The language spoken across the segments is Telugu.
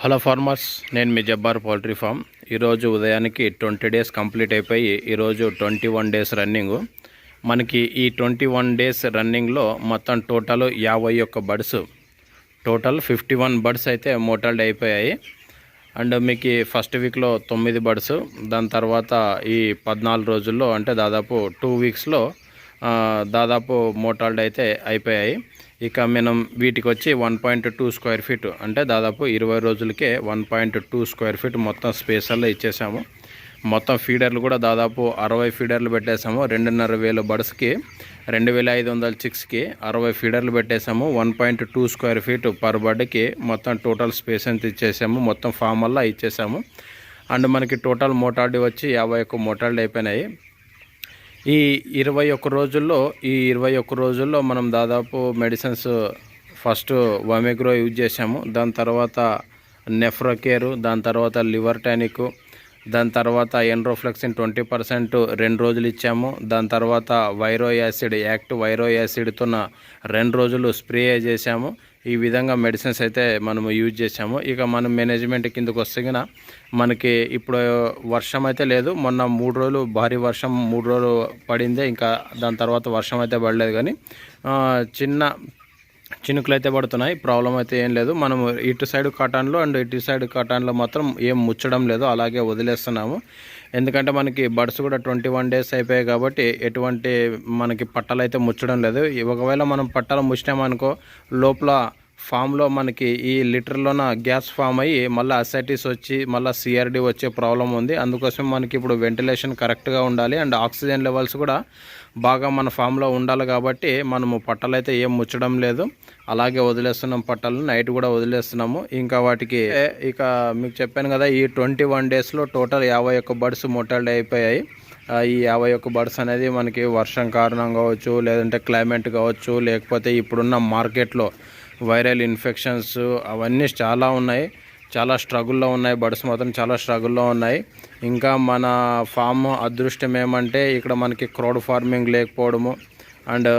హలో ఫార్మర్స్, నేను మీ జబ్బార్ పౌల్ట్రీ ఫామ్. ఈరోజు ఉదయానికి 20 డేస్ కంప్లీట్ అయిపోయి ఈరోజు 21 డేస్ రన్నింగ్. మనకి ఈ 21 డేస్ రన్నింగ్లో మొత్తం టోటల్ 51 బర్డ్స్, టోటల్ 51 బర్డ్స్ అయితే మోర్టాలిటీ అయిపోయాయి. అండ్ మీకు ఫస్ట్ వీక్లో 9 బర్డ్స్, దాని తర్వాత ఈ 14 రోజుల్లో అంటే దాదాపు 2 వీక్స్లో దాదాపు మోర్టాలిటీ అయితే అయిపోయాయి. ఇక మనం వీటికి వచ్చి 1.2 స్క్వేర్ ఫీట్ అంటే దాదాపు 20 రోజులకే 1.2 స్క్వేర్ ఫీట్ మొత్తం స్పేసల్లో ఇచ్చేసాము. మొత్తం ఫీడర్లు కూడా దాదాపు 60 ఫీడర్లు పెట్టేసాము. 2,500 బర్డ్స్కి 2,500 చిక్స్కి 60 ఫీడర్లు పెట్టేసాము. 1.2 స్క్వేర్ ఫీట్ పర్ బర్డ్కి మొత్తం టోటల్ స్పేస్ అంతా ఇచ్చేసాము. మొత్తం ఫామ్ వల్ల ఇచ్చేసాము. అండ్ మనకి టోటల్ మోర్టాలిటీ వచ్చి 51 మోర్టాలిటీ అయిపోయినాయి. ఈ 21 రోజుల్లో మనం దాదాపు మెడిసిన్స్ ఫస్ట్ వమెగ్రో యూజ్ చేసాము. దాని తర్వాత నెఫ్రోకేరు, దాని తర్వాత లివర్ టానిక్, దాని తర్వాత ఎండ్రోఫ్లెక్సిన్ 20% 2 రోజులు ఇచ్చాము. దాని తర్వాత వైరో యాసిడ్, యాక్టివ్ వైరో యాసిడ్తో 2 రోజులు స్ప్రే చేసాము. ఈ విధంగా మెడిసిన్స్ అయితే మనము యూజ్ చేసాము. ఇక మనం మేనేజ్మెంట్ కిందకు వస్తే మనకి ఇప్పుడు వర్షం అయితే లేదు. మొన్న 3 రోజులు భారీ వర్షం 3 రోజులు పడింది. ఇంకా దాని తర్వాత వర్షం అయితే పడలేదు, కానీ చినుకులు అయితే పడుతున్నాయి. ప్రాబ్లం అయితే ఏం లేదు. మనం ఇటు సైడ్ కాటన్లో అండ్ ఇటు సైడ్ కాటన్లో మాత్రం ఏం ముచ్చడం లేదు, అలాగే వదిలేస్తున్నాము. ఎందుకంటే మనకి బర్డ్స్ కూడా 21 డేస్ అయిపోయాయి కాబట్టి ఎటువంటి మనకి పట్టలు అయితే ముచ్చడం లేదు. ఒకవేళ మనం పట్టాలు ముచ్చినామనుకో లోపల ఫామ్లో మనకి ఈ లీటర్లోన గ్యాస్ ఫామ్ అయ్యి మళ్ళీ అసైటిస్ వచ్చి మళ్ళీ సిఆర్డి వచ్చే ప్రాబ్లం ఉంది. అందుకోసం మనకి ఇప్పుడు వెంటిలేషన్ కరెక్ట్గా ఉండాలి అండ్ ఆక్సిజన్ లెవెల్స్ కూడా బాగా మన ఫామ్లో ఉండాలి. కాబట్టి మనము పట్టలు అయితే ఏం ముచ్చడం లేదు, అలాగే వదిలేస్తున్నాం. పట్టలు నైట్ కూడా వదిలేస్తున్నాము. ఇంకా వాటికి ఇక మీకు చెప్పాను కదా, ఈ 21 డేస్లో టోటల్ 51 బర్డ్స్ మోర్టాలిటీ అయిపోయాయి. ఈ 51 బర్డ్స్ అనేది మనకి వర్షం కారణం కావచ్చు, లేదంటే క్లైమేట్ కావచ్చు, లేకపోతే ఇప్పుడున్న మార్కెట్లో వైరల్ ఇన్ఫెక్షన్స్ అవన్నీ చాలా ఉన్నాయి. చాలా స్ట్రగుల్లో ఉన్నాయి. బర్డ్స్ మాత్రం చాలా స్ట్రగుల్లో ఉన్నాయి. ఇంకా మన ఫామ్ అదృష్టం ఏమంటే ఇక్కడ మనకి క్రౌడ్ ఫార్మింగ్ లేకపోవడము అండ్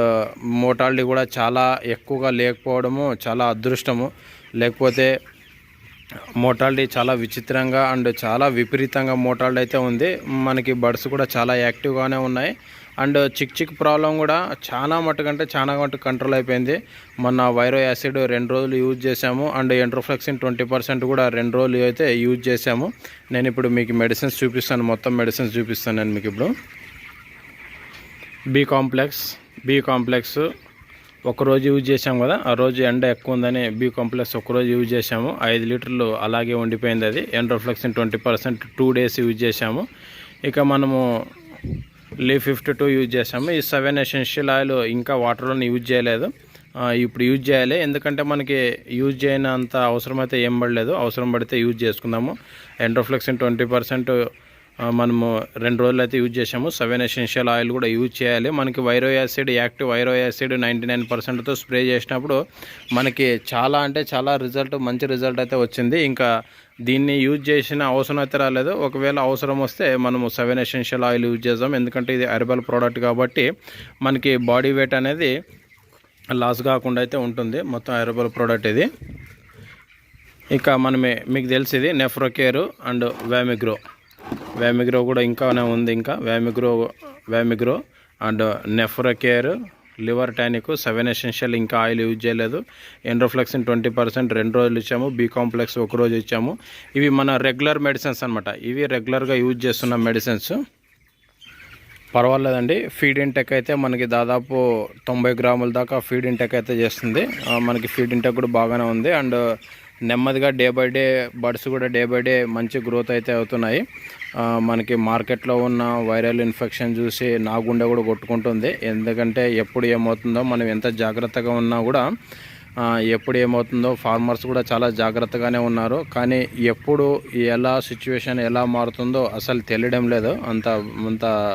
మోర్టాలిటీ కూడా చాలా ఎక్కువగా లేకపోవడము చాలా అదృష్టము. లేకపోతే మోర్టాలిటీ చాలా విచిత్రంగా అండ్ చాలా విపరీతంగా మోర్టాలిటీ అయితే ఉంది. మనకి బర్డ్స్ కూడా చాలా యాక్టివ్గానే ఉన్నాయి. అండ్ చిక్ ప్రాబ్లం కూడా చాలా మటుకు కంట్రోల్ అయిపోయింది. మొన్న వైరో యాసిడ్ 2 రోజులు యూజ్ చేసాము అండ్ ఎండ్రోఫ్లెక్సిన్ 20% కూడా 2 రోజులు అయితే యూజ్ చేసాము. నేను ఇప్పుడు మీకు మెడిసిన్స్ చూపిస్తాను, మొత్తం మెడిసిన్స్ చూపిస్తాను నేను మీకు ఇప్పుడు. బి కాంప్లెక్స్ ఒకరోజు యూజ్ చేసాము కదా, ఆ రోజు ఎండ ఎక్కువ ఉందని బి కాంప్లెక్స్ ఒకరోజు యూజ్ చేసాము. 5 లీటర్లు అలాగే ఉండిపోయింది. అది ఎండ్రోఫ్లెక్సిన్ 20% 2 డేస్ యూజ్ చేసాము. ఇక మనము లీఫ్ 52 యూజ్ చేసాము. ఈ 7 ఎసెన్షియల్ ఆయిల్ ఇంకా వాటర్లో యూజ్ చేయలేదు, ఇప్పుడు యూజ్ చేయాలి. ఎందుకంటే మనకి యూజ్ చేయనంత అవసరం అయితే ఏం పడలేదు. అవసరం పడితే యూజ్ చేసుకుందాము. ఎండ్రోఫ్లెక్సిన్ 20% మనము 2 రోజులు అయితే యూజ్ చేసాము. 7 ఎసెన్షియల్ ఆయిల్ కూడా యూజ్ చేయాలి. మనకి వైరో యాసిడ్, యాక్టివ్ వైరో యాసిడ్ 99%తో స్ప్రే చేసినప్పుడు మనకి చాలా మంచి రిజల్ట్ అయితే వచ్చింది. ఇంకా దీన్ని యూజ్ చేసిన అవసరం అయితే రాలేదు. ఒకవేళ అవసరం వస్తే మనము 7 ఎసెన్షియల్ ఆయిల్ యూజ్ చేద్దాం. ఎందుకంటే ఇది హెర్బల్ ప్రోడక్ట్ కాబట్టి మనకి బాడీ వెయిట్ అనేది లాస్ కాకుండా అయితే ఉంటుంది. మొత్తం హెర్బల్ ప్రోడక్ట్ ఇది. ఇక మీకు తెలిసి ఇది నెఫ్రోకేరు అండ్ వ్యామిగ్రో కూడా ఇంకానే ఉంది. ఇంకా వ్యామిగ్రో and Nephrocare, liver tonic, 7 essential ఇంకా ఆయిల్ యూజ్ చేయలేదు. ఎండ్రోఫ్లెక్సిన్ 20% 2 రోజులు ఇచ్చాము. బి కాంప్లెక్స్ 1 రోజు ఇచ్చాము. ఇవి మన రెగ్యులర్ మెడిసిన్స్ అనమాట. ఇవి రెగ్యులర్గా యూజ్ చేస్తున్న మెడిసిన్స్. పర్వాలేదండి. ఫీడ్ ఇంటెక్ అయితే మనకి దాదాపు 90 గ్రాముల దాకా ఫీడ్ ఇంటెక్ అయితే చేస్తుంది. మనకి ఫీడ్ ఇంటెక్ కూడా బాగానే ఉంది. అండ్ నెమ్మదిగా డే బై డే బర్డ్స్ కూడా డే బై డే మంచి గ్రోత్ అయితే అవుతున్నాయి. మనకి మార్కెట్లో ఉన్న వైరల్ ఇన్ఫెక్షన్ చూసి నా గుండె కూడా కొట్టుకుంటుంది. ఎందుకంటే ఎప్పుడు ఏమవుతుందో, మనం ఎంత జాగ్రత్తగా ఉన్నా కూడా ఎప్పుడు ఏమవుతుందో ఫార్మర్స్ కూడా చాలా జాగ్రత్తగానే ఉన్నారు. కానీ ఎప్పుడు సిచ్యువేషన్ ఎలా మారుతుందో అసలు తెలియడం లేదు. అంత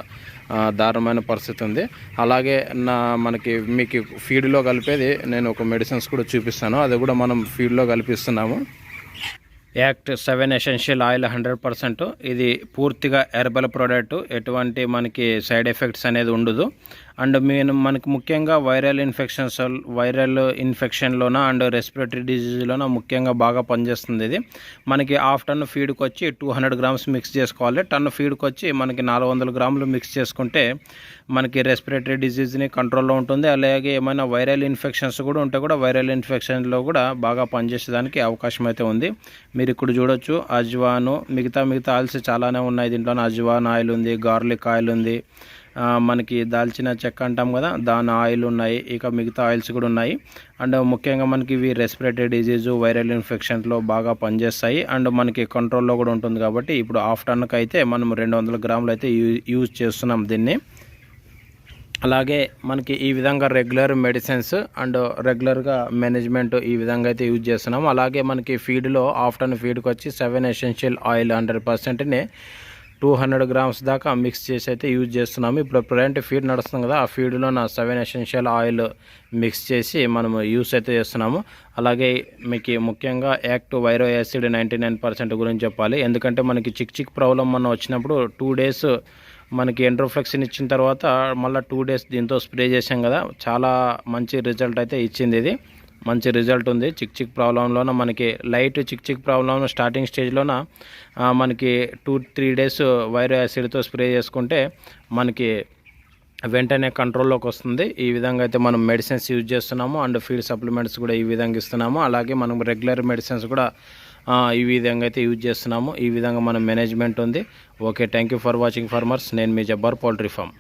దారుణమైన పరిస్థితి ఉంది. అలాగే మీకు ఫీడ్లో కలిపేది నేను ఒక మెడిసిన్స్ కూడా చూపిస్తాను. అది కూడా మనం ఫీడ్లో కలిపిస్తున్నాము. Act 7 essential oil 100%. ఇది పూర్తిగా హెర్బల్ ప్రోడక్ట్. ఎటువంటి మనకి సైడ్ ఎఫెక్ట్స్ అనేది ఉండదు. అండ్ మనకి ముఖ్యంగా వైరల్ ఇన్ఫెక్షన్లోన అండ్ రెస్పిరేటరీ డిజీజ్లోన ముఖ్యంగా బాగా పనిచేస్తుంది ఇది. మనకి హాఫ్ టన్ ఫీడ్కి వచ్చి 200 గ్రామ్స్ మిక్స్ చేసుకోవాలి. టన్ ఫీడ్కి వచ్చి మనకి 400 గ్రాములు మిక్స్ చేసుకుంటే మనకి రెస్పిరేటరీ డిజీజ్ని కంట్రోల్లో ఉంటుంది. అలాగే ఏమైనా వైరల్ ఇన్ఫెక్షన్స్ కూడా ఉంటే కూడా వైరల్ ఇన్ఫెక్షన్లో కూడా బాగా పనిచేసేదానికి అవకాశం అయితే ఉంది. మీరు ఇక్కడ చూడొచ్చు అజ్వాను, మిగతా ఆయిల్స్ చాలానే ఉన్నాయి. దీంట్లో అజ్వాన్ ఆయిల్ ఉంది, గార్లిక్ ఆయిల్ ఉంది, మనకి దాల్చిన చెక్క అంటాం కదా దాని ఆయిల్ ఉన్నాయి, ఇక మిగతా ఆయిల్స్ కూడా ఉన్నాయి. అండ్ ముఖ్యంగా మనకి ఇవి రెస్పిరేటరీ డిజీజు వైరల్ ఇన్ఫెక్షన్లో బాగా పనిచేస్తాయి అండ్ మనకి కంట్రోల్లో కూడా ఉంటుంది. కాబట్టి ఇప్పుడు హాఫ్ టన్కి అయితే మనం 200 గ్రాములు అయితే యూజ్ చేస్తున్నాం దీన్ని. అలాగే మనకి ఈ విధంగా రెగ్యులర్ మెడిసిన్స్ అండ్ రెగ్యులర్గా మేనేజ్మెంట్ ఈ విధంగా అయితే యూజ్ చేస్తున్నాం. అలాగే మనకి ఫీడ్లో హాఫ్ టన్ ఫీడ్కి వచ్చి 7 ఎసెన్షియల్ ఆయిల్ 100%ని 200 గ్రామ్స్ దాకా మిక్స్ చేసి అయితే యూజ్ చేస్తున్నాము. ఇప్పుడు ప్రజెంట్ ఫీడ్ నడుస్తుంది కదా, ఆ ఫీడ్లో 7 ఎసెన్షియల్ ఆయిల్ మిక్స్ చేసి మనము యూస్ అయితే చేస్తున్నాము. అలాగే మీకు ముఖ్యంగా యాక్టివ్ వైరో యాసిడ్ 99% గురించి చెప్పాలి. ఎందుకంటే మనకి చిక్ ప్రాబ్లం మన వచ్చినప్పుడు 2 డేస్ మనకి ఎండ్రోఫ్లెక్సిన్ ఇచ్చిన తర్వాత మళ్ళీ 2 డేస్ దీంతో స్ప్రే చేసాం కదా, చాలా మంచి రిజల్ట్ అయితే ఇచ్చింది. ఇది మంచి రిజల్ట్ ఉంది. చిక్ ప్రాబ్లంలోన మనకి లైట్ చిక్ ప్రాబ్లం స్టార్టింగ్ స్టేజ్లోన మనకి 2-3 డేస్ వైరో యాసిడ్తో స్ప్రే చేసుకుంటే మనకి వెంటనే కంట్రోల్లోకి వస్తుంది. ఈ విధంగా అయితే మనం మెడిసిన్స్ యూజ్ చేస్తున్నాము అండ్ ఫీడ్ సప్లిమెంట్స్ కూడా ఈ విధంగా ఇస్తున్నాము. అలాగే మనం రెగ్యులర్ మెడిసిన్స్ కూడా ఈ విధంగా అయితే యూజ్ చేస్తున్నాము. ఈ విధంగా మన మేనేజ్మెంట్ ఉంది. Okay, thank you for watching farmers. నేను మీ జబ్బార్ పౌల్ట్రీ ఫామ్.